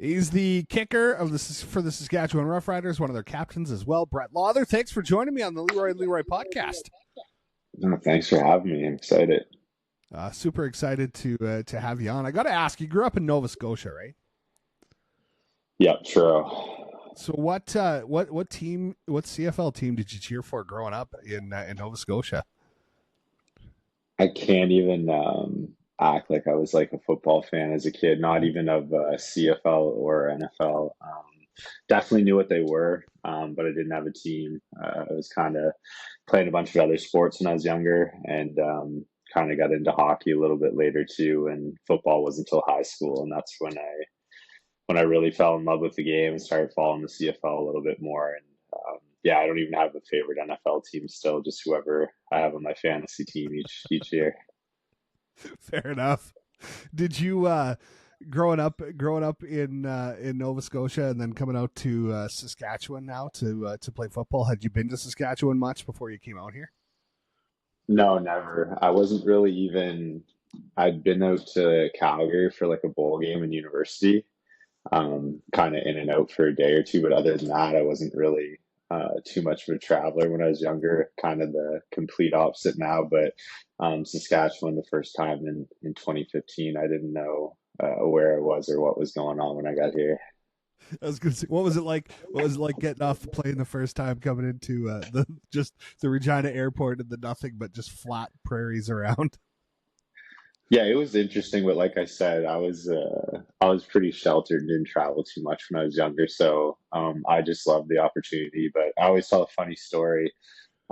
He's the kicker for the Saskatchewan Roughriders, one of their captains as well. Brett Lauther, thanks for joining me on the Leroy and Leroy podcast. No, thanks for having me. I'm excited. Super excited to have you on. I got to ask, you grew up in Nova Scotia, right? Yep, true. So what team, what CFL team did you cheer for growing up in Nova Scotia? I can't even act like I was like a football fan as a kid, not even of CFL or NFL. Definitely knew what they were, but I didn't have a team. I was kind of playing a bunch of other sports when I was younger, and kind of got into hockey a little bit later too. And football was until high school, and that's when I really fell in love with the game and started following the CFL a little bit more. And yeah, I don't even have a favorite NFL team still, just whoever I have on my fantasy team each year. Fair enough. Did you growing up in Nova Scotia and then coming out to Saskatchewan now to play football? Had you been to Saskatchewan much before you came out here? No, never. I wasn't really even. I'd been out to Calgary for like a bowl game in university, kind of in and out for a day or two. But other than that, I wasn't really too much of a traveler when I was younger. Kind of the complete opposite now. But Saskatchewan, the first time in 2015, I didn't know where I was or what was going on when I got here. I was gonna say, what was it like? What was it like getting off the plane the first time coming into the Regina airport and the nothing but just flat prairies around? Yeah, it was interesting, but like I said, I was pretty sheltered and didn't travel too much when I was younger, so I just loved the opportunity. But I always tell a funny story.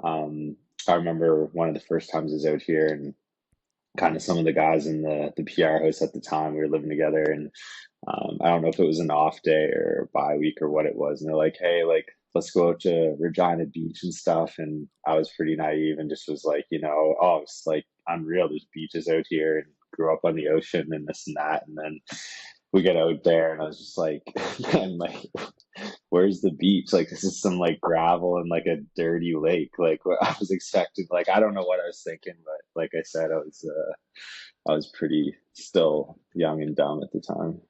Um, I remember one of the first times I was out here, and kind of some of the guys in the PR house at the time, we were living together, and I don't know if it was an off day or bye week or what it was, and they're like, "Hey, like let's go out to Regina Beach and stuff." And I was pretty naive and just was like, oh, it's like unreal. There's beaches out here, and grew up on the ocean and this and that. And then we get out there, and I was just like, man, like, where's the beach? Like, this is some like gravel and like a dirty lake. Like, what I was expecting. Like, I don't know what I was thinking, but like I said, I was pretty still young and dumb at the time.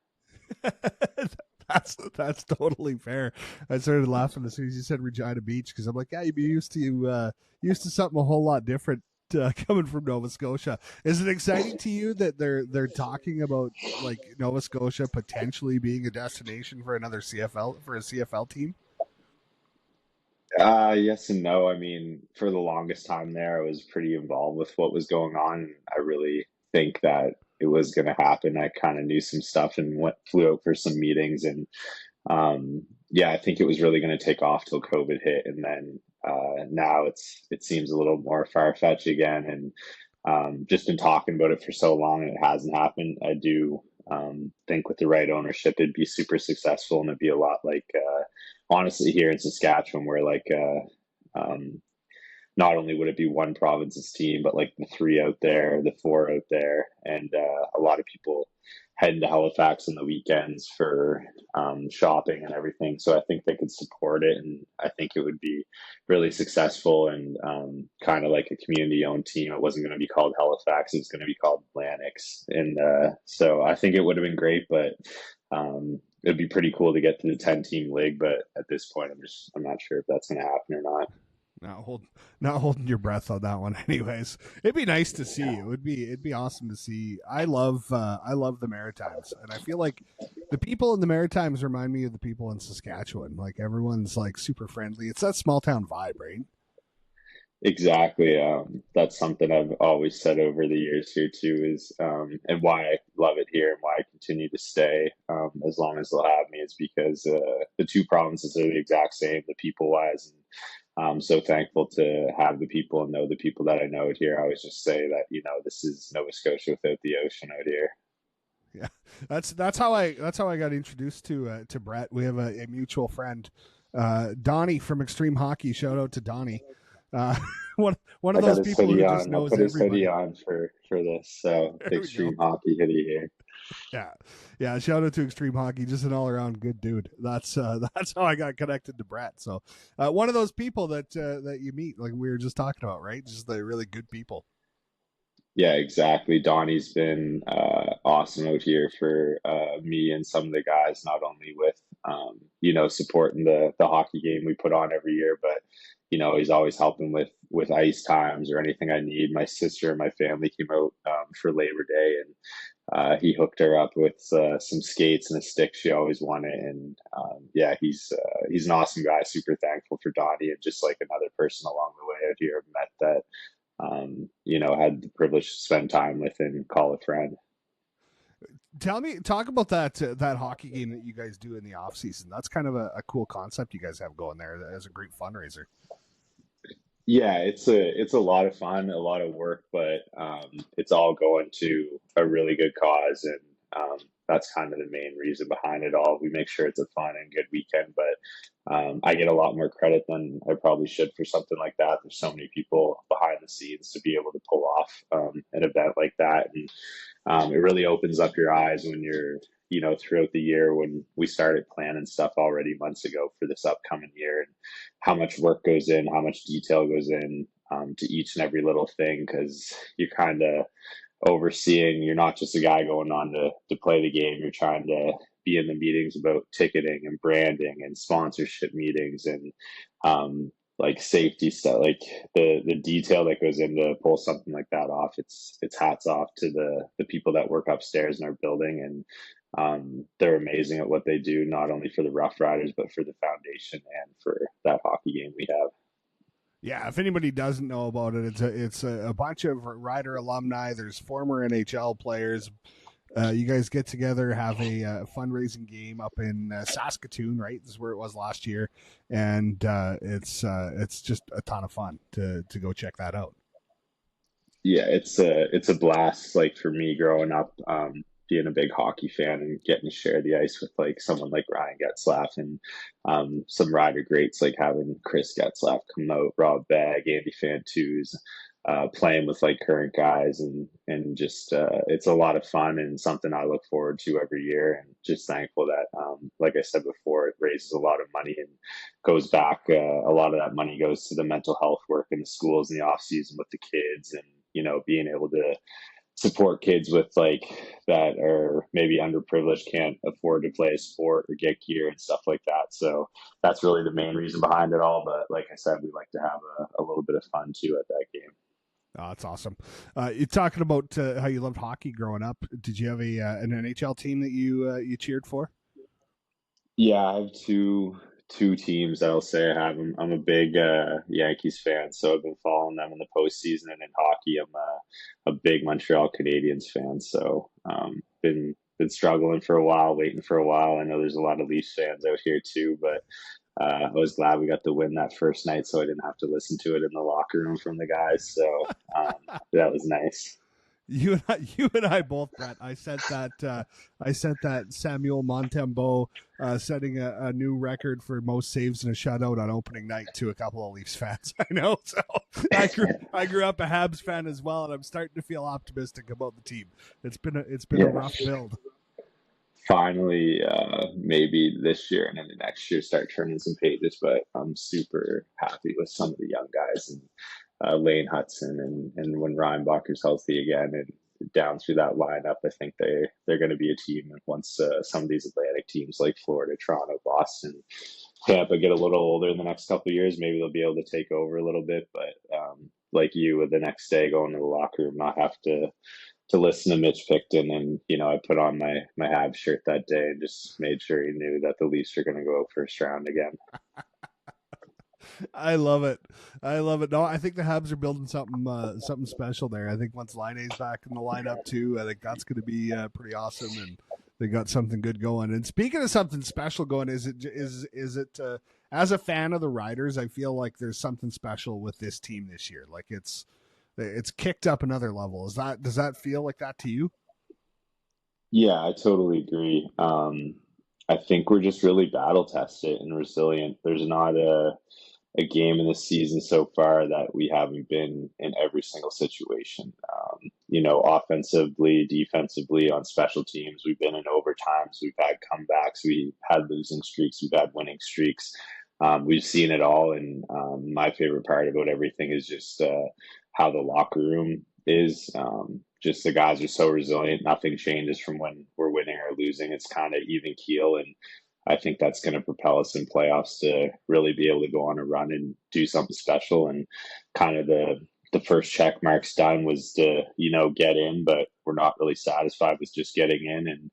That's totally fair. I started laughing as soon as you said Regina Beach because I'm like, yeah, you'd be used to something a whole lot different coming from Nova Scotia. Is it exciting to you that they're talking about like Nova Scotia potentially being a destination for another CFL for a CFL team? Yes and no. I mean, for the longest time there, I was pretty involved with what was going on. I really think that it was going to happen. I kind of knew some stuff and flew out for some meetings, and yeah, I think it was really going to take off till COVID hit, and then now it seems a little more far fetched again. And just been talking about it for so long, and it hasn't happened. I do think with the right ownership, it'd be super successful, and it'd be a lot like honestly here in Saskatchewan, where like not only would it be one province's team, but like the three out there, the four out there, and a lot of people heading to Halifax on the weekends for shopping and everything. So I think they could support it, and I think it would be really successful and kind of like a community-owned team. It wasn't going to be called Halifax; it was going to be called Lennox, and so I think it would have been great, but. It'd be pretty cool to get to the 10-team league, but at this point, I'm not sure if that's going to happen or not. Not hold, not holding your breath on that one. Anyways, it'd be nice to see. Yeah. It'd be awesome to see. I love the Maritimes, and I feel like the people in the Maritimes remind me of the people in Saskatchewan. Like everyone's like super friendly. It's that small town vibe, right? Exactly. That's something I've always said over the years here too is, and why I love it here and why I continue to stay, as long as they'll have me is because, the two provinces are the exact same, the people wise. And I'm so thankful to have the people and know the people that I know out here. I always just say that, this is Nova Scotia without the ocean out here. Yeah, that's how I got introduced to Brett. We have a mutual friend, Donnie from Extreme Hockey. Shout out to Donnie. Uh, one I of got those his people hoodie who just on. I knows put his hoodie everybody. on for this. So There we go. extreme hockey hoodie here. Yeah, yeah. Shout out to Extreme Hockey, just an all around good dude. That's how I got connected to Brett. So, one of those people that you meet, like we were just talking about, right? Just the really good people. Yeah, exactly. Donnie's been awesome out here for me and some of the guys, not only with supporting the hockey game we put on every year, but he's always helping with ice times or anything I need. My sister and my family came out for Labor Day, and he hooked her up with some skates and a stick she always wanted. And yeah, he's an awesome guy. Super thankful for Donnie, and just like another person along the way out here I've met that had the privilege to spend time with and call a friend. Talk about that hockey game that you guys do in the off season. That's kind of a cool concept you guys have going there as a great fundraiser. Yeah, it's a lot of fun, a lot of work, but it's all going to a really good cause, and that's kind of the main reason behind it all. We make sure it's a fun and good weekend, but I get a lot more credit than I probably should for something like that. There's so many people behind the scenes to be able to pull off an event like that, and it really opens up your eyes when you're throughout the year, when we started planning stuff already months ago for this upcoming year, and how much work goes in, how much detail goes in to each and every little thing, because you're kind of overseeing. You're not just a guy going on to play the game. You're trying to be in the meetings about ticketing and branding and sponsorship meetings and like safety stuff, like the detail that goes into pull something like that off. It's hats off to the people that work upstairs in our building, and they're amazing at what they do, not only for the Rough Riders but for the foundation and for that hockey game we have. Yeah, if anybody doesn't know about it, it's a bunch of Rider alumni. There's former NHL players. You guys get together, have a fundraising game up in Saskatoon, right? This is where it was last year, and it's just a ton of fun to go check that out. Yeah, it's a blast. Like for me growing up, being a big hockey fan and getting to share the ice with like someone like Ryan Getzlaff and some rider greats, like having Chris Getzlaff come out, Rob Bagg, Andy Fantus, playing with like current guys, and just it's a lot of fun and something I look forward to every year, and just thankful that like I said before, it raises a lot of money and goes back. A lot of that money goes to the mental health work in the schools in the off season with the kids, and being able to support kids with like that are maybe underprivileged, can't afford to play a sport or get gear and stuff like that. So that's really the main reason behind it all. But like I said, we like to have a little bit of fun too at that game. Oh, that's awesome. You're talking about how you loved hockey growing up. Did you have an NHL team that you cheered for? Yeah, I have two teams that I'll say I have. I'm a big Yankees fan, so I've been following them in the postseason, and in hockey, I'm a big Montreal Canadiens fan. So been struggling for a while, waiting for a while. I know there's a lot of Leafs fans out here too, but I was glad we got the win that first night, so I didn't have to listen to it in the locker room from the guys. So that was nice. You and I both, Brett. I sent that Samuel Montembeau setting a new record for most saves in a shutout on opening night to a couple of Leafs fans. I know, so I grew up a Habs fan as well, and I'm starting to feel optimistic about the team. It's been a rough build. Finally, maybe this year and then the next year start turning some pages. But I'm super happy with some of the young guys, and Lane Hudson, and when Ryan Bacher's healthy again and down through that lineup, I think they're going to be a team. And once some of these Atlantic teams like Florida, Toronto, Boston, Tampa get a little older in the next couple of years, maybe they'll be able to take over a little bit. But like you, the next day going to the locker room, not have to listen to Mitch Picton, and I put on my Habs shirt that day and just made sure he knew that the Leafs are going to go first round again. I love it. I love it. No, I think the Habs are building something special there. I think once Liney's back in the lineup too, I think that's going to be pretty awesome, and they got something good going. And speaking of something special going, is it as a fan of the Riders, I feel like there's something special with this team this year. Like it's kicked up another level. Does that feel like that to you? Yeah, I totally agree. I think we're just really battle tested and resilient. There's not a game in the season so far that we haven't been in every single situation. Offensively, defensively, on special teams, we've been in overtimes, we've had comebacks, we had losing streaks, we've had winning streaks. We've seen it all, and my favorite part about everything is just how the locker room is. Just the guys are so resilient. Nothing changes from when we're winning or losing. It's kind of even keel, and I think that's going to propel us in playoffs to really be able to go on a run and do something special. And kind of the first check marks done was to get in, but we're not really satisfied with just getting in. And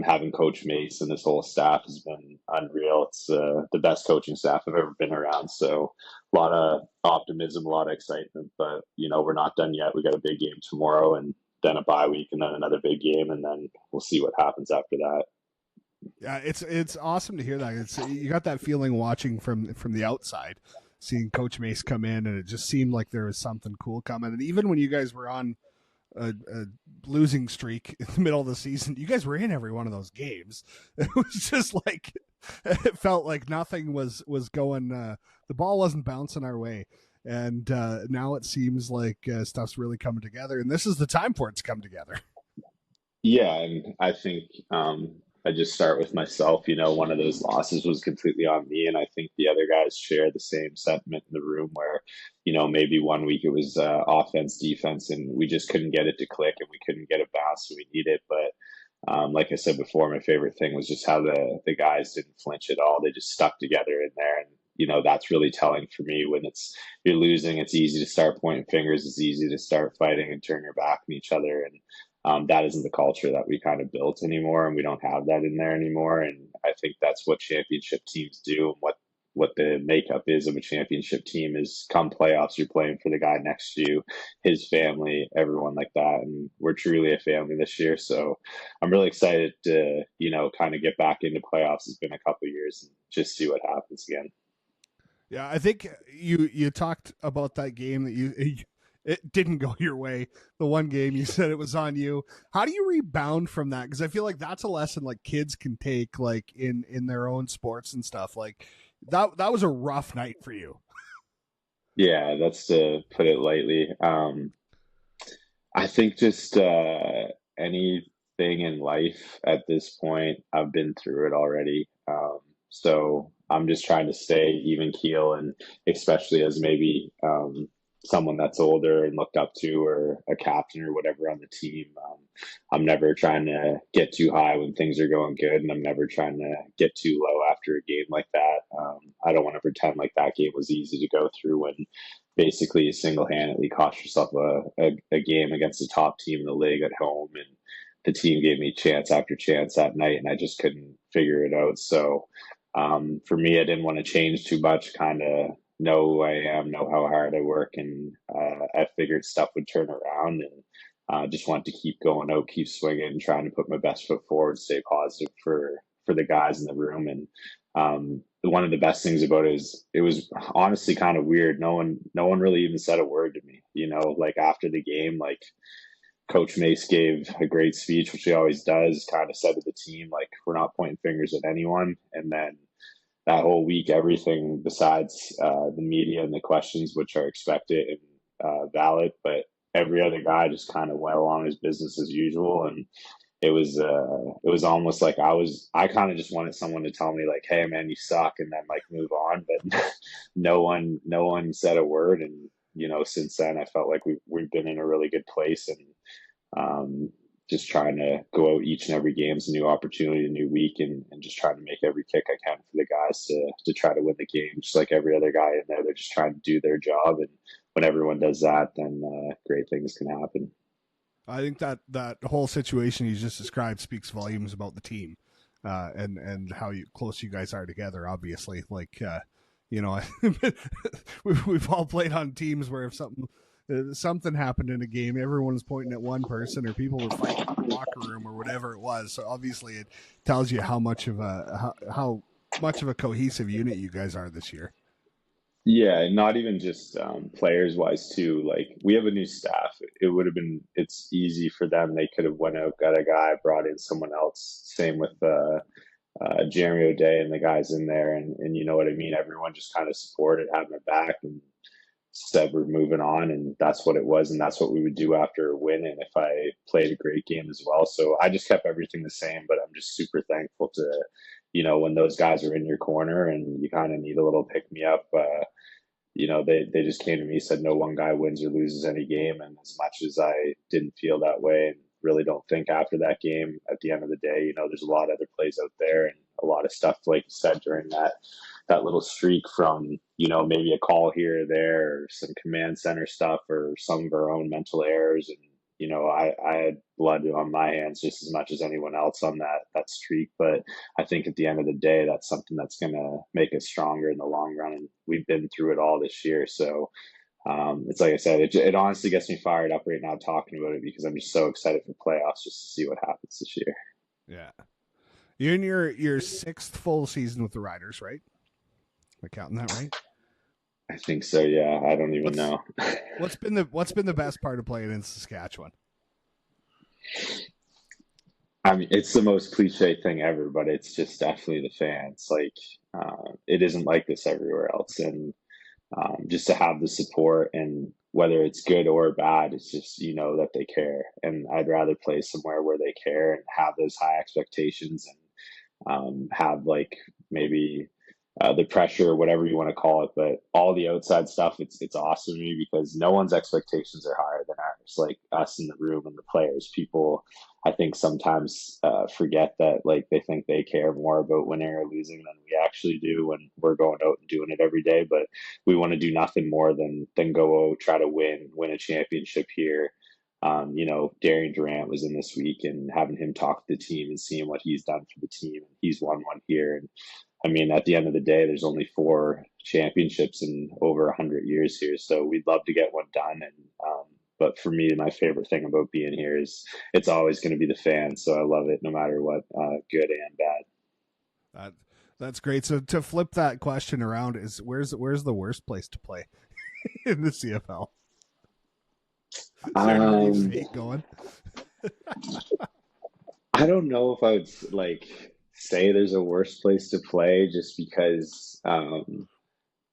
having Coach Mace and this whole staff has been unreal. It's the best coaching staff I've ever been around. So a lot of optimism, a lot of excitement, but we're not done yet. We got a big game tomorrow, and then a bye week, and then another big game, and then we'll see what happens after that. Yeah, it's awesome to hear that. You got that feeling watching from the outside, seeing Coach Mace come in, and it just seemed like there was something cool coming. And even when you guys were on a losing streak in the middle of the season, you guys were in every one of those games. It was just like it felt like nothing was going. The ball wasn't bouncing our way, and now it seems like stuff's really coming together. And this is the time for it to come together. Yeah, and I think I just start with myself. One of those losses was completely on me, and I think the other guys share the same sentiment in the room where, maybe one week it was offense, defense, and we just couldn't get it to click, and we couldn't get it bounced, so we need it. But like I said before, my favorite thing was just how the guys didn't flinch at all. They just stuck together in there, and that's really telling for me. When you're losing, it's easy to start pointing fingers. It's easy to start fighting and turn your back on each other, and that isn't the culture that we kind of built anymore, and we don't have that in there anymore. And I think that's what championship teams do, and what the makeup is of a championship team is come playoffs, you're playing for the guy next to you, his family, everyone like that. And we're truly a family this year. So I'm really excited to, kind of get back into playoffs. It's been a couple of years and just see what happens again. Yeah, I think you talked about that game that it didn't go your way. The one game you said it was on you. How do you rebound from that? Because I feel like that's a lesson like kids can take like in their own sports and stuff. Like that was a rough night for you. Yeah, that's to put it lightly. I think just anything in life at this point, I've been through it already. So I'm just trying to stay even keel, and especially as maybe someone that's older and looked up to, or a captain or whatever on the team. I'm never trying to get too high when things are going good, and I'm never trying to get too low after a game like that. I don't want to pretend like that game was easy to go through when basically you single-handedly cost yourself a game against the top team in the league at home, and the team gave me chance after chance that night, and I just couldn't figure it out. So for me, I didn't want to change too much, kind of know who I am, know how hard I work, and I figured stuff would turn around, and just wanted to keep going out, keep swinging, and trying to put my best foot forward, stay positive for the guys in the room. And one of the best things about it is it was honestly kind of weird. No one really even said a word to me. Like after the game, like Coach Mace gave a great speech, which he always does, kind of said to the team, like, we're not pointing fingers at anyone. And then that whole week, everything besides the media and the questions, which are expected and valid, but every other guy just kind of went along his business as usual. And it was almost like I kind of just wanted someone to tell me like, hey man, you suck, and then like move on. But no one said a word. And since then I felt like we've been in a really good place, and just trying to go out each and every game is a new opportunity, a new week, and just trying to make every kick I can for the guys to try to win the game, just like every other guy in there. They're just trying to do their job, and when everyone does that, then great things can happen. I think that whole situation you just described speaks volumes about the team, and how close you guys are together. Obviously, like we've all played on teams where if something happened in a game, everyone was pointing at one person, or people were fighting in the locker room, or whatever it was. So obviously, it tells you how much of a cohesive unit you guys are this year. Yeah, and not even just players wise too. Like we have a new staff. It's easy for them. They could have went out, got a guy, brought in someone else. Same with Jeremy O'Day and the guys in there, and you know what I mean. Everyone just kind of supported, had my back, and said we're moving on, and that's what it was, and that's what we would do after a win, and if I played a great game as well. So I just kept everything the same, but I'm just super thankful to when those guys are in your corner and you kind of need a little pick me up, they just came to me, said no one guy wins or loses any game. And as much as I didn't feel that way and really don't think after that game, at the end of the day, there's a lot of other plays out there and a lot of stuff, like you said, during that little streak from, maybe a call here or there, or some command center stuff, or some of our own mental errors. And, I had blood on my hands just as much as anyone else on that streak. But I think at the end of the day, that's something that's going to make us stronger in the long run. And we've been through it all this year. So it's like I said, it honestly gets me fired up right now talking about it, because I'm just so excited for playoffs just to see what happens this year. Yeah. You're in your sixth full season with the Riders, right? Am I counting that right? I think so. Yeah. I don't even know. What's been the best part of playing in Saskatchewan? I mean, it's the most cliche thing ever, but it's just definitely the fans. Like, it isn't like this everywhere else. And just to have the support, and whether it's good or bad, it's just, that they care. And I'd rather play somewhere where they care and have those high expectations, and have like maybe the pressure, whatever you want to call it, but all the outside stuff, it's awesome to me, because no one's expectations are higher than ours. Like us in the room and the players, people, I think sometimes forget that, like, they think they care more about winning or losing than we actually do when we're going out and doing it every day. But we want to do nothing more than go out, try to win a championship here. Darian Durant was in this week, and having him talk to the team and seeing what he's done for the team, and he's won one here. And I mean, at the end of the day, there's only 4 championships in over 100 years here, so we'd love to get one done. And but for me, my favorite thing about being here is it's always going to be the fans. So I love it no matter what, good and bad. That's great. So to flip that question around, is where's the worst place to play in the CFL? Is there anywhere you hate going? I don't know if I would say there's a worse place to play, just because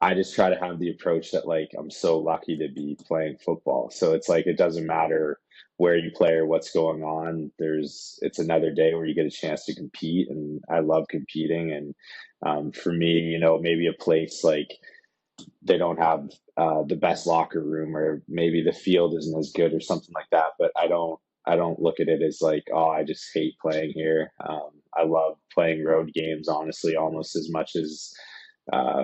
I just try to have the approach that, like, I'm so lucky to be playing football. So it's like, it doesn't matter where you play or what's going on. It's another day where you get a chance to compete, and I love competing. And for me, maybe a place like they don't have the best locker room, or maybe the field isn't as good or something like that. But I don't look at it as like, oh, I just hate playing here. I love playing road games, honestly, almost as much as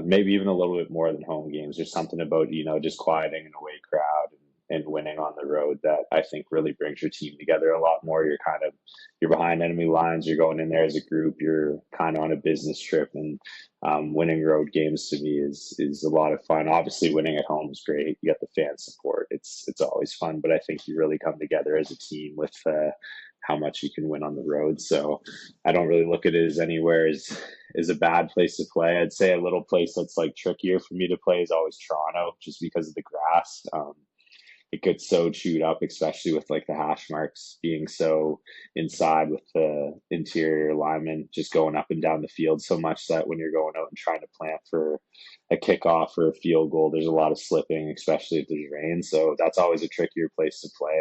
maybe even a little bit more than home games. There's something about, just quieting an away crowd and winning on the road that I think really brings your team together a lot more. You're behind enemy lines. You're going in there as a group. You're kind of on a business trip, and winning road games to me is a lot of fun. Obviously, winning at home is great. You got the fan support. It's always fun, but I think you really come together as a team with how much you can win on the road. So I don't really look at it as anywhere as a bad place to play. I'd say a little place that's like trickier for me to play is always Toronto, just because of the grass. It gets so chewed up, especially with like the hash marks being so inside, with the interior linemen just going up and down the field so much that when you're going out and trying to plant for a kickoff or a field goal, there's a lot of slipping, especially if there's rain. So that's always a trickier place to play.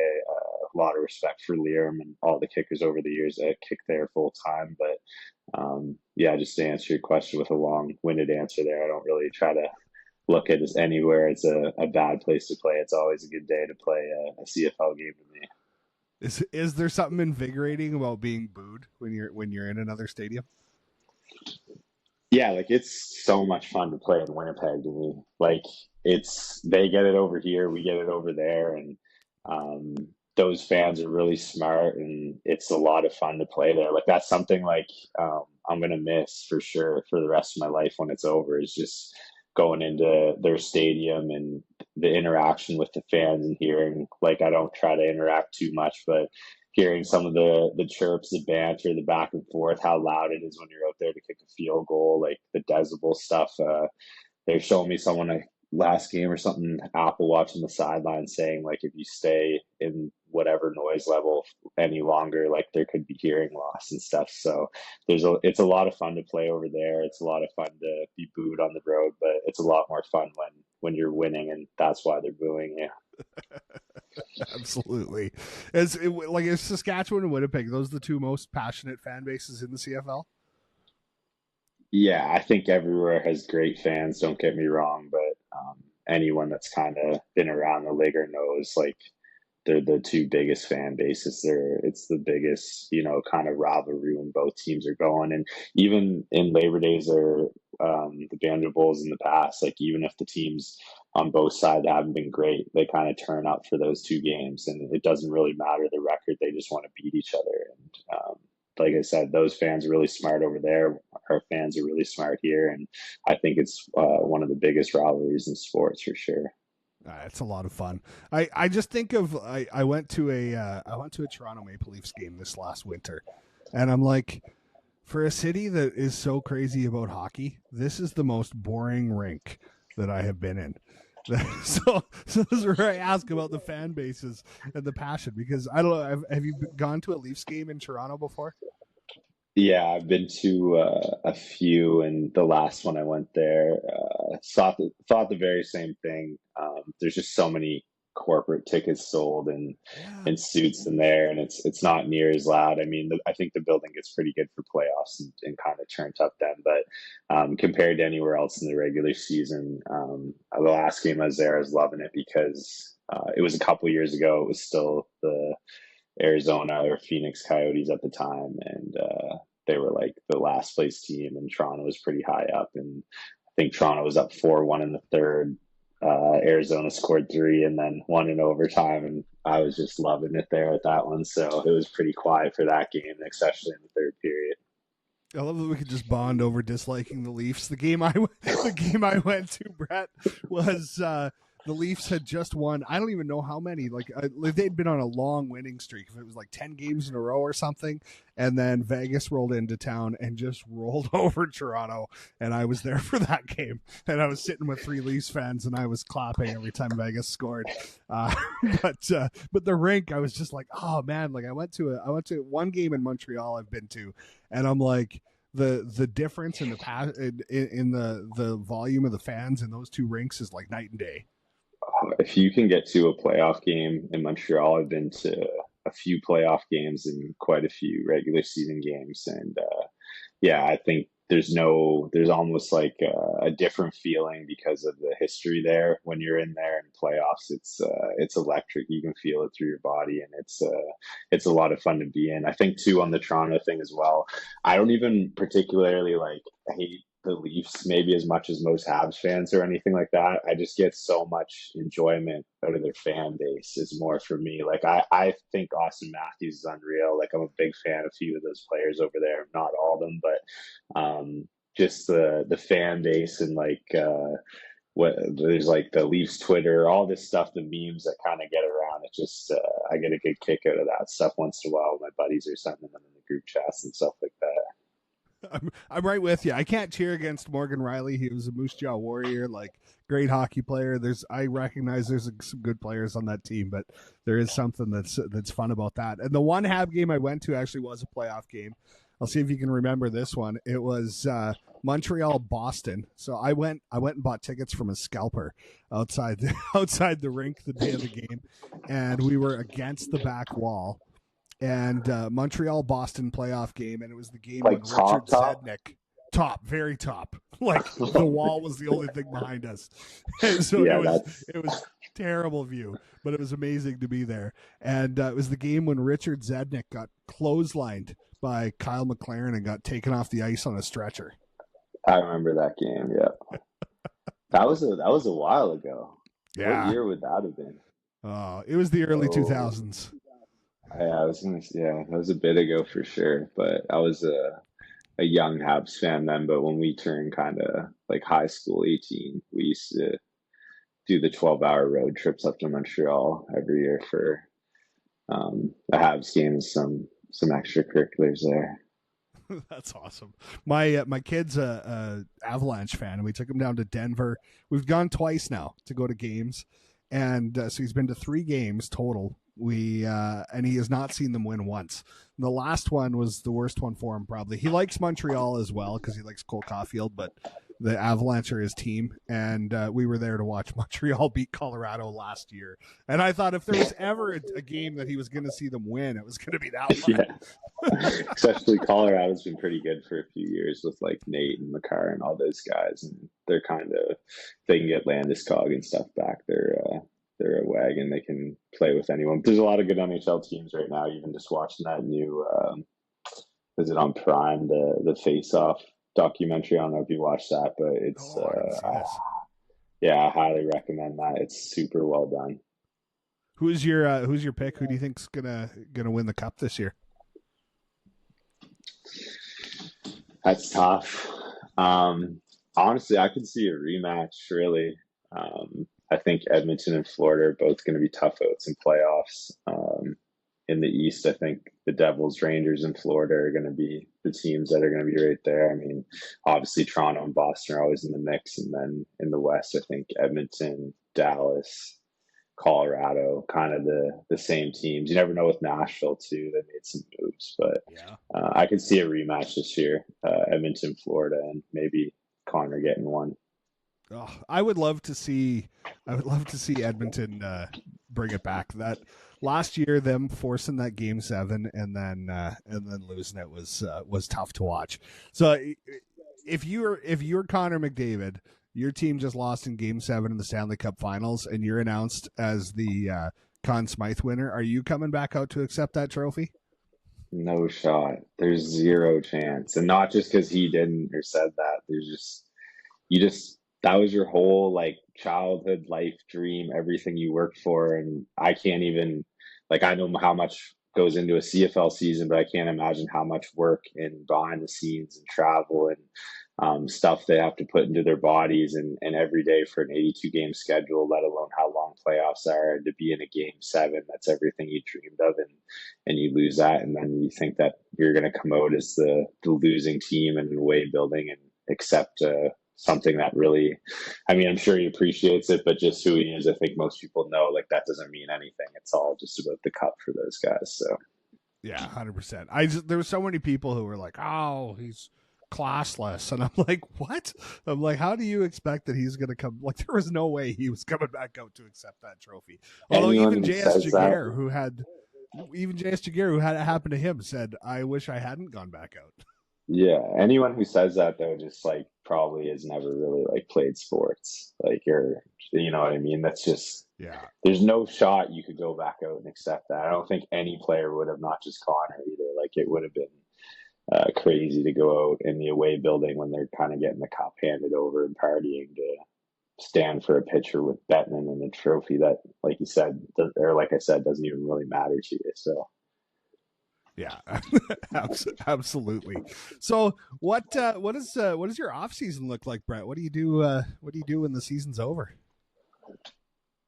A lot of respect for Liam and all the kickers over the years that kick there full time. But yeah, just to answer your question with a long-winded answer there, I don't really try to look at as anywhere it's a bad place to play. It's always a good day to play a CFL game to me. Is there something invigorating about being booed when you're in another stadium? Yeah, like, it's so much fun to play in Winnipeg to me. Like, they get it over here, we get it over there, and those fans are really smart, and it's a lot of fun to play there. Like, that's something like I'm gonna miss for sure for the rest of my life when it's over, is just going into their stadium and the interaction with the fans, and hearing, like, I don't try to interact too much, but hearing some of the chirps, the banter, the back and forth, how loud it is when you're out there to kick a field goal, like the decibel stuff. They're showing me someone last game or something, Apple watching the sideline, saying, like, if you stay in whatever noise level any longer, like, there could be hearing loss and stuff. So it's a lot of fun to play over there. It's a lot of fun to be booed on the road, but it's a lot more fun when you're winning, and that's why they're booing you. Absolutely. Is Saskatchewan and Winnipeg, those are the two most passionate fan bases in the CFL? Yeah, I think everywhere has great fans, don't get me wrong, but anyone that's kind of been around the league or knows, like, they're the two biggest fan bases. It's the biggest, kind of rivalry when both teams are going. And even in Labor Days or the Banjo Bowls in the past, like, even if the teams on both sides haven't been great, they kind of turn up for those two games, and it doesn't really matter the record. They just want to beat each other. And like I said, those fans are really smart over there. Our fans are really smart here, and I think it's one of the biggest rivalries in sports for sure. It's a lot of fun. I just think of I went to a Toronto Maple Leafs game this last winter, and I'm like, for a city that is so crazy about hockey, this is the most boring rink that I have been in. So this is where I ask about the fan bases and the passion, because I don't know. Have you gone to a Leafs game in Toronto before? Yeah, I've been to a few, and the last one I went there, thought the very same thing. There's just so many corporate tickets sold Yeah. and suits in there, and it's not near as loud. I mean, I think the building gets pretty good for playoffs and kind of turns up then, but compared to anywhere else in the regular season, the last game I was there, I was loving it because it was a couple years ago. It was still the Arizona or Phoenix Coyotes at the time, and they were like the last place team, and Toronto was pretty high up. And I think Toronto was up 4-1 in the third. Arizona scored 3 and then won in overtime, and I was just loving it there at that one. So it was pretty quiet for that game, especially in the third period. I love that we could just bond over disliking the Leafs. The game I went to, Brett, was the Leafs had just won. I don't even know how many. Like they'd been on a long winning streak. If it was like 10 games in a row or something, and then Vegas rolled into town and just rolled over Toronto. And I was there for that game, and I was sitting with 3 Leafs fans, and I was clapping every time Vegas scored. But the rink, I was just like, oh man! Like I went to one game in Montreal I've been to, and I'm like, the difference in the volume of the fans in those two rinks is like night and day. If you can get to a playoff game in Montreal, I've been to a few playoff games and quite a few regular season games, and yeah, I think there's almost like a different feeling because of the history there. When you're in there in playoffs, it's electric. You can feel it through your body, and it's a lot of fun to be in. I think too, on the Toronto thing as well, I don't even particularly like hate the Leafs maybe as much as most Habs fans or anything like that. I just get so much enjoyment out of their fan base is more for me. Like I think Austin Matthews is unreal. Like I'm a big fan of a few of those players over there, not all of them, but just the fan base and like what there's like the Leafs Twitter, all this stuff, the memes that kind of get around. It just I get a good kick out of that stuff once in a while. My buddies are sending them in the group chats and stuff like that. I'm right with you. I can't cheer against Morgan Riley. He was a Moose Jaw Warrior, like great hockey player. I recognize there's some good players on that team, but there is something that's fun about that. And the one Hab game I went to actually was a playoff game. I'll see if you can remember this one. It was Montreal Boston. So I went and bought tickets from a scalper outside the rink the day of the game, and we were against the back wall. And Montreal Boston playoff game, and it was the game like when Richard Zednik, very top, like the wall was the only thing behind us. And so yeah, it was terrible view, but it was amazing to be there. And it was the game when Richard Zednik got clotheslined by Kyle McLaren and got taken off the ice on a stretcher. I remember that game. Yeah, that was a while ago. Yeah. What year would that have been? It was the early 2000s. I was gonna say, yeah, that was a bit ago for sure. But I was a young Habs fan then. But when we turned kind of like high school, 18, we used to do the 12-hour road trips up to Montreal every year for the Habs games, some extracurriculars there. That's awesome. My kid's a Avalanche fan, and we took him down to Denver. We've gone twice now to go to games, and so he's been to 3 games total. And he has not seen them win once. The last one was the worst one for him, probably. He likes Montreal as well because he likes Cole Caulfield, but the Avalanche are his team, and we were there to watch Montreal beat Colorado last year. And I thought if there was ever a game that he was going to see them win, it was going to be that one. Yeah. Especially Colorado's been pretty good for a few years with like Nate and Makar and all those guys, and they're kind of, they can get Landeskog and stuff back. They're a wagon. They can play with anyone. There's a lot of good NHL teams right now. Even just watching that new, is it on Prime, the Face Off documentary? I don't know if you watched that, but it's yeah, I highly recommend that. It's super well done. Who's your pick? Who do you think's gonna win the cup this year? That's tough. Honestly, I could see a rematch, really. I think Edmonton and Florida are both going to be tough outs in playoffs. In the East, I think the Devils, Rangers, and Florida are going to be the teams that are going to be right there. I mean, obviously Toronto and Boston are always in the mix. And then in the West, I think Edmonton, Dallas, Colorado, kind of the same teams. You never know with Nashville too. They made some moves, but yeah. I could see a rematch this year, Edmonton, Florida, and maybe Connor getting one. Oh, I would love to see Edmonton bring it back. That last year, them forcing that game 7 and then losing it was tough to watch. So if you're Connor McDavid, your team just lost in Game 7 in the Stanley Cup Finals, and you're announced as the Conn Smythe winner. Are you coming back out to accept that trophy? No shot. There's zero chance, and not just because he didn't or said that. That was your whole like childhood life dream, everything you worked for, and I can't even, like, I know how much goes into a CFL season, but I can't imagine how much work and behind the scenes and travel and stuff they have to put into their bodies and every day for an 82 game schedule, let alone how long playoffs are, and to be in a Game 7, that's everything you dreamed of, and you lose that, and then you think that you're going to come out as the losing team and way building and accept something that really, I mean, I'm sure he appreciates it, but just who he is, I think most people know, like, that doesn't mean anything. It's all just about the cup for those guys. So yeah, 100%. There were so many people who were like, "Oh, he's classless," and I'm like, "What?" I'm like, "How do you expect that he's going to come?" Like, there was no way he was coming back out to accept that trophy. Although even JS Jaguar, who had it happen to him, said, "I wish I hadn't gone back out." Yeah, anyone who says that though just like probably has never really like played sports, like, or you know what I mean. That's just, yeah. There's no shot you could go back out and accept that. I don't think any player would have, not just Connor either. Like, it would have been crazy to go out in the away building when they're kind of getting the cup handed over and partying to stand for a picture with Bettman and a trophy that, like you said, or like I said, doesn't even really matter to you. So. Yeah, absolutely. So, what does your off season look like, Brett? What do you do? What do you do when the season's over?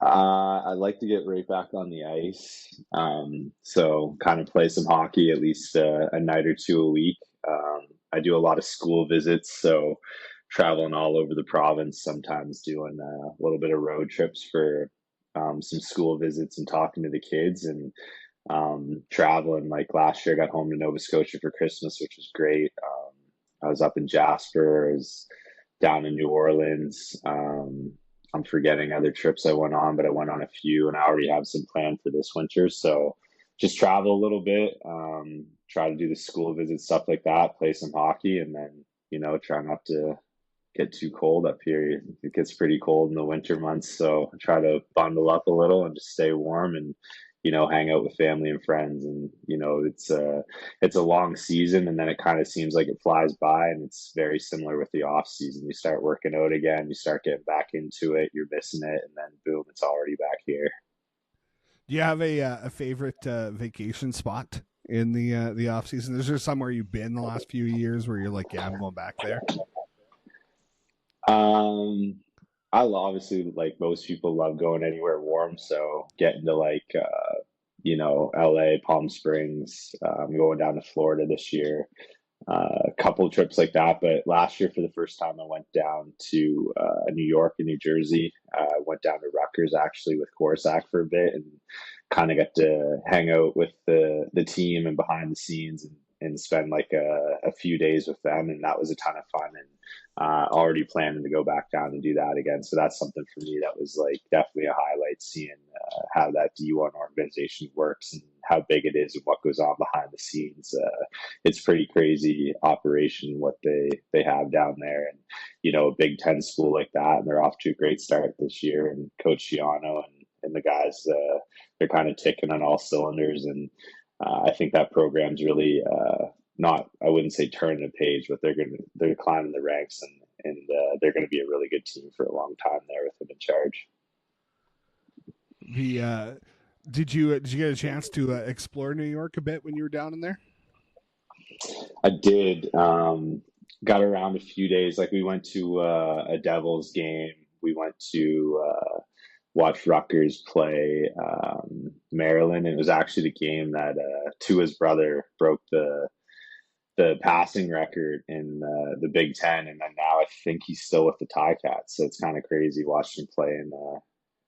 I'd like to get right back on the ice. So kind of play some hockey at least a night or two a week. I do a lot of school visits, so traveling all over the province, sometimes doing a little bit of road trips for some school visits and talking to the kids, and traveling. Like last year I got home to Nova Scotia for Christmas, which was great. I was up in Jasper, I was down in New Orleans. I'm forgetting other trips I went on, but I went on a few, and I already have some planned for this winter. So just travel a little bit, try to do the school visits, stuff like that, play some hockey, and then, try not to get too cold up here. It gets pretty cold in the winter months, so I try to bundle up a little and just stay warm and, hang out with family and friends. And, it's a long season, and then it kind of seems like it flies by, and it's very similar with the off season. You start working out again, you start getting back into it, you're missing it, and then boom, it's already back here. Do you have a favorite vacation spot in the off season? Is there somewhere you've been the last few years where you're like, yeah, I'm going back there? I obviously, like most people, love going anywhere warm. So getting to LA, Palm Springs, I'm going down to Florida this year, a couple of trips like that. But last year, for the first time, I went down to New York and New Jersey. I went down to Rutgers actually with Corsac for a bit, and kind of got to hang out with the team and behind the scenes, and and spend like a few days with them, and that was a ton of fun. And already planning to go back down and do that again. So that's something for me that was like definitely a highlight, seeing how that D1 organization works and how big it is and what goes on behind the scenes. It's pretty crazy operation what they have down there, and a Big Ten school like that, and they're off to a great start this year. And Coach Giano and the guys, they're kind of ticking on all cylinders, and I think that program's really not, I wouldn't say turning the page, but they're climbing the ranks, and they're going to be a really good team for a long time there with them in charge. Did you get a chance to explore New York a bit when you were down in there? I did. Got around a few days. Like we went to a Devils game. We went to watch Rutgers play Maryland. And it was actually the game that Tua's brother broke the passing record in the Big Ten, and then now I think he's still with the Ticats. So it's kind of crazy watching him play in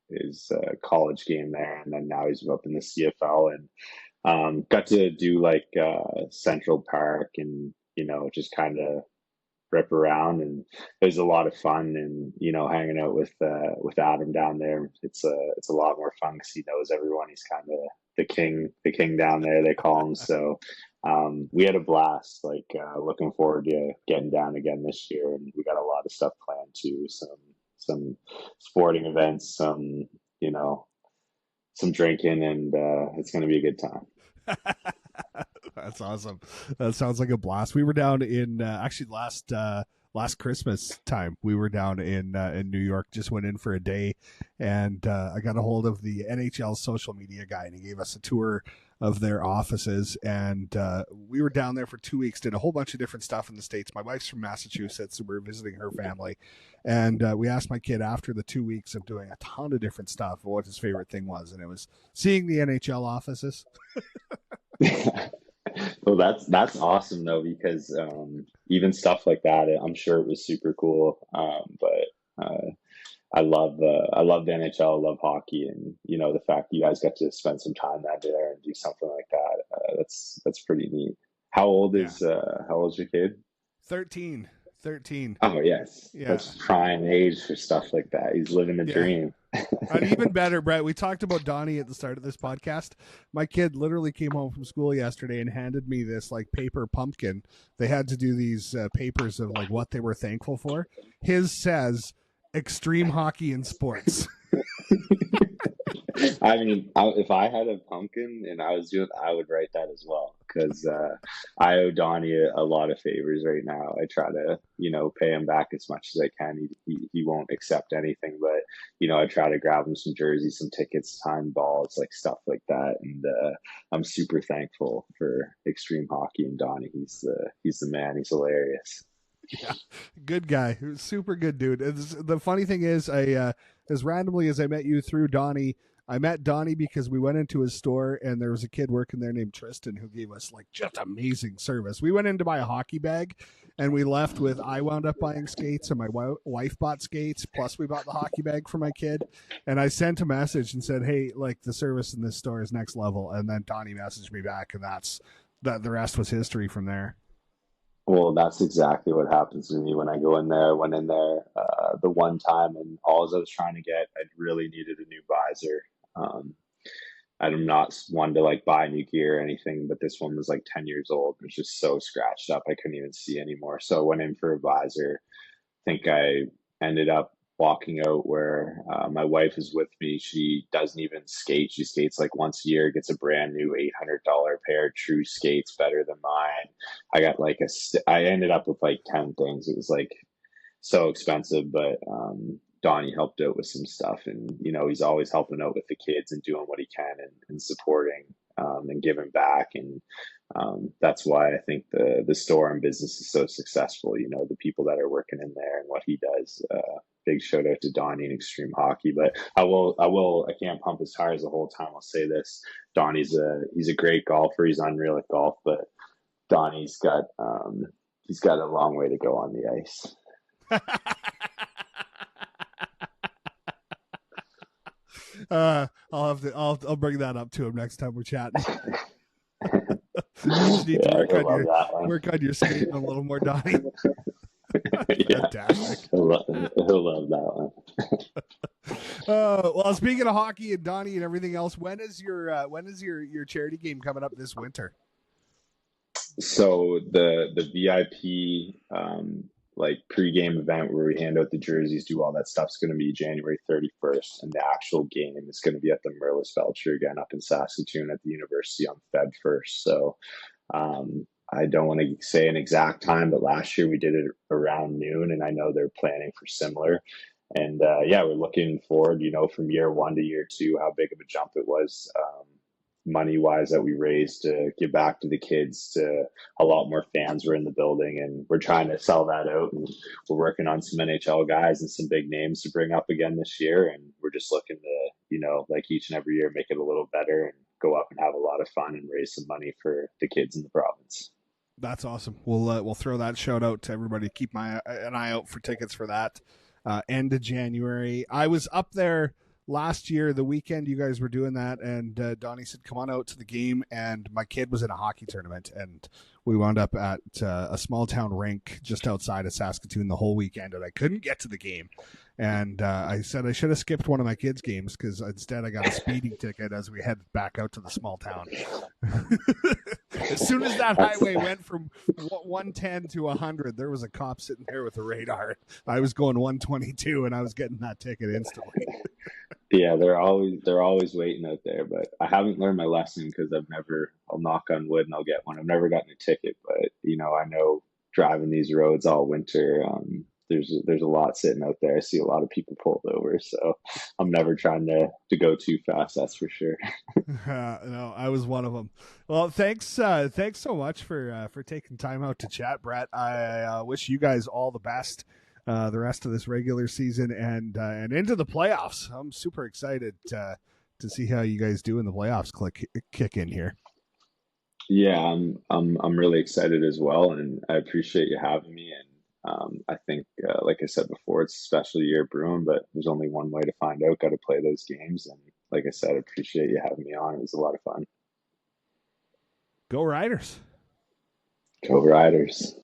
his college game there, and then now he's up in the CFL, and got to do like Central Park, and just kind of rip around, and it was a lot of fun. And hanging out with Adam down there, it's a lot more fun because he knows everyone. He's kind of the king down there, they call him. So we had a blast. Like looking forward to getting down again this year, and we got a lot of stuff planned too. Some sporting events, some drinking, and it's going to be a good time. That's awesome. That sounds like a blast. We were down in actually last Christmas time. We were down in New York. Just went in for a day, and I got a hold of the NHL social media guy, and he gave us a tour of their offices. And we were down there for 2 weeks, did a whole bunch of different stuff in the States. My wife's from Massachusetts, so we were visiting her family. And we asked my kid after the 2 weeks of doing a ton of different stuff what his favorite thing was, and it was seeing the NHL offices. Well, that's awesome though, because even stuff like that, I'm sure it was super cool. But I love the NHL, I love hockey, and the fact that you guys got to spend some time that there and do something like that. That's pretty neat. How old is your kid? 13. Oh yes, yeah. That's prime age for stuff like that. He's living the dream. And even better, Brett, we talked about Donnie at the start of this podcast. My kid literally came home from school yesterday and handed me this like paper pumpkin. They had to do these papers of like what they were thankful for. His says extreme hockey and sports. I mean, if I had a pumpkin and I was doing, I would write that as well, because I owe Donnie a lot of favors right now. I try to, pay him back as much as I can. He won't accept anything, but I try to grab him some jerseys, some tickets, time balls, like stuff like that. And I'm super thankful for Extreme Hockey and Donnie. He's the man. He's hilarious. Yeah, good guy, super good dude. The funny thing is, I as randomly as I met you through Donnie, I met Donnie because we went into his store and there was a kid working there named Tristan who gave us like just amazing service. We went in to buy a hockey bag and we left with, I wound up buying skates and my wife bought skates. Plus we bought the hockey bag for my kid. And I sent a message and said, hey, like the service in this store is next level. And then Donnie messaged me back, and the rest was history from there. Well, that's exactly what happens to me when I go in there. Went in there the one time, and all I was trying to get, I really needed a new visor. I'm not one to like buy new gear or anything, but this one was like 10 years old. It was just so scratched up, I couldn't even see anymore. So I went in for a visor. I think I ended up walking out where my wife is with me. She doesn't even skate. She skates like once a year, gets a brand new $800 pair of true skates, better than mine. I got like I ended up with like 10 things. It was like so expensive, but Donnie helped out with some stuff, and he's always helping out with the kids and doing what he can, and supporting and giving back. And that's why I think the store and business is so successful. The people that are working in there and what he does. Big shout out to Donnie and Extreme Hockey. But I can't pump his tires the whole time. I'll say this: Donnie's he's a great golfer. He's unreal at golf, but Donnie's got a long way to go on the ice. I'll bring that up to him next time we're chatting. You just need to Yeah, he'll love that one. work on your skating a little more, Donnie. Yeah, Fantastic. he'll love that one. Well, speaking of hockey and Donnie and everything else, when is your charity game coming up this winter? So the VIP like pregame event where we hand out the jerseys, do all that stuff's going to be January 31st, and the actual game is going to be at the Merlis Belcher again up in Saskatoon at the University on Feb 1st. So I don't want to say an exact time, but last year we did it around noon, and I know they're planning for similar. And yeah, we're looking forward, from year one to year two, how big of a jump it was money wise that we raised to give back to the kids. To a lot more fans were in the building, and we're trying to sell that out. And we're working on some NHL guys and some big names to bring up again this year. And we're just looking to, like each and every year, make it a little better and go up and have a lot of fun and raise some money for the kids in the province. That's awesome. We'll throw that shout out to everybody. Keep an eye out for tickets for that. End of January. I was up there last year, the weekend you guys were doing that, and Donnie said, "Come on out to the game." And my kid was in a hockey tournament, and we wound up at a small town rink just outside of Saskatoon the whole weekend, and I couldn't get to the game. And I said I should have skipped one of my kids' games because instead I got a speeding ticket as we headed back out to the small town. As soon as that highway went from 110 to 100, there was a cop sitting there with a radar. I was going 122, and I was getting that ticket instantly. Yeah, they're always waiting out there, but I haven't learned my lesson because I'll knock on wood and I'll get one. I've never gotten a ticket, but I know driving these roads all winter, there's a lot sitting out there. I see a lot of people pulled over, so I'm never trying to go too fast. That's for sure. No, I was one of them. Well, thanks so much for taking time out to chat, Brett. I wish you guys all the best the rest of this regular season and into the playoffs. I'm super excited to see how you guys do in the playoffs. Kick in here. Yeah, I'm really excited as well, and I appreciate you having me. And I think, like I said before, it's a special year brewing, but there's only one way to find out. Got to play those games, and like I said, I appreciate you having me on. It was a lot of fun. Go Riders! Go Riders!